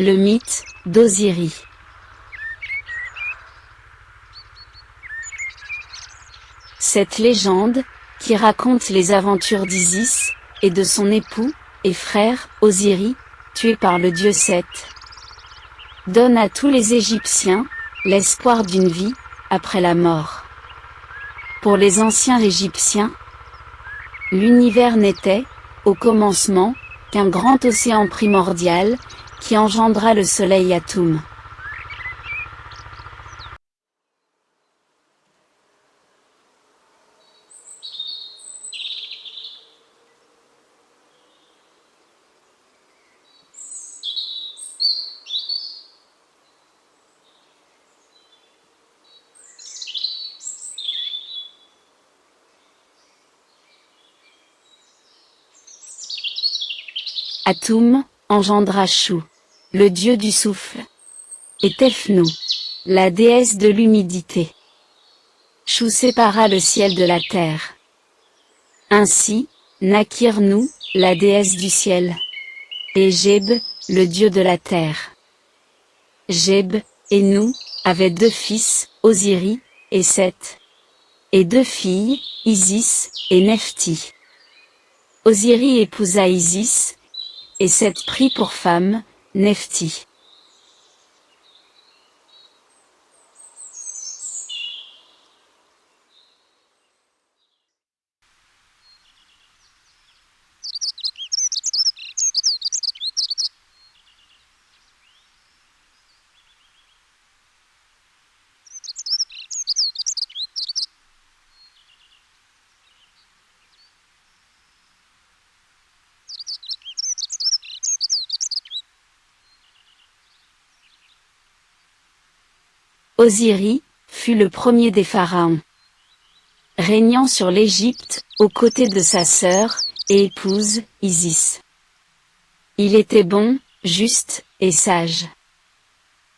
Le mythe d'Osiris. Cette légende, qui raconte les aventures d'Isis, et de son époux, et frère, Osiris, tué par le dieu Seth, donne à tous les Égyptiens, l'espoir d'une vie, après la mort. Pour les anciens Égyptiens, l'univers n'était, au commencement, qu'un grand océan primordial, qui engendra le soleil Atum. Atum engendra Shu, le dieu du souffle, et Tefnu, la déesse de l'humidité. Shu sépara le ciel de la terre. Ainsi, naquirent Nu, la déesse du ciel, et Geb, le dieu de la terre. Geb et Nu avaient deux fils, Osiris et Seth, et deux filles, Isis et Nephti. Osiris épousa Isis, et Seth prit pour femme, Nephti. Osiris fut le premier des pharaons, régnant sur l'Égypte, aux côtés de sa sœur et épouse, Isis. Il était bon, juste et sage.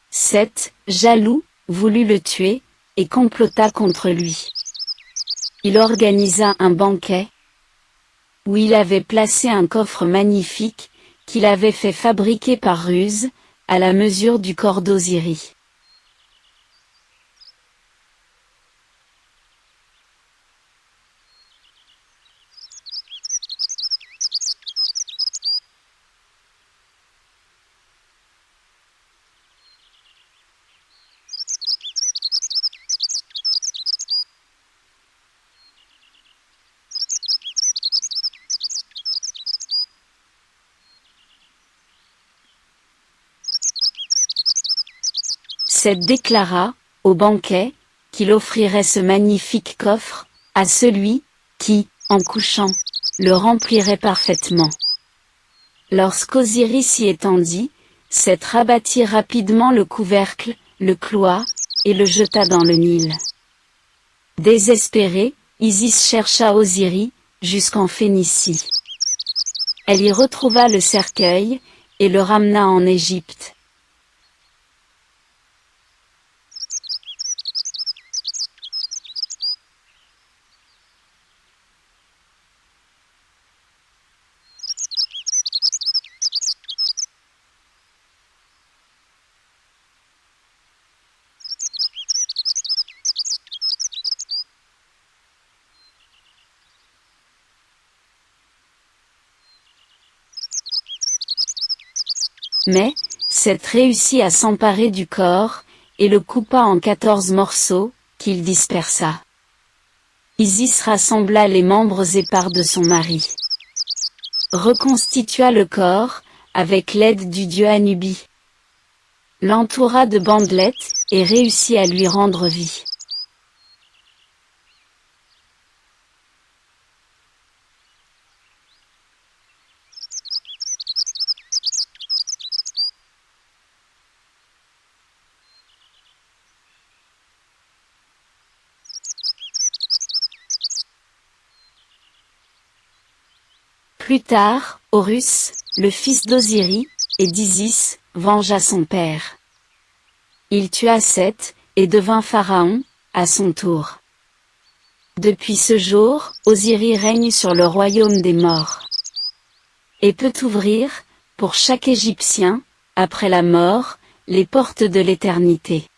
Seth, jaloux, voulut le tuer, et complota contre lui. Il organisa un banquet, où il avait placé un coffre magnifique, qu'il avait fait fabriquer par ruse, à la mesure du corps d'Osiris. Seth déclara, au banquet, qu'il offrirait ce magnifique coffre, à celui, qui, en couchant, le remplirait parfaitement. Lorsqu'Osiris s'y étendit, Seth rabattit rapidement le couvercle, le cloua, et le jeta dans le Nil. Désespérée, Isis chercha Osiris, jusqu'en Phénicie. Elle y retrouva le cercueil, et le ramena en Égypte. Mais, Seth réussit à s'emparer du corps, et le coupa en 14 morceaux, qu'il dispersa. Isis rassembla les membres épars de son mari, reconstitua le corps, avec l'aide du dieu Anubi, l'entoura de bandelettes, et réussit à lui rendre vie. Plus tard, Horus, le fils d'Osiris, et d'Isis, vengea son père. Il tua Seth, et devint pharaon, à son tour. Depuis ce jour, Osiris règne sur le royaume des morts. Et peut ouvrir, pour chaque Égyptien, Après la mort, les portes de l'éternité.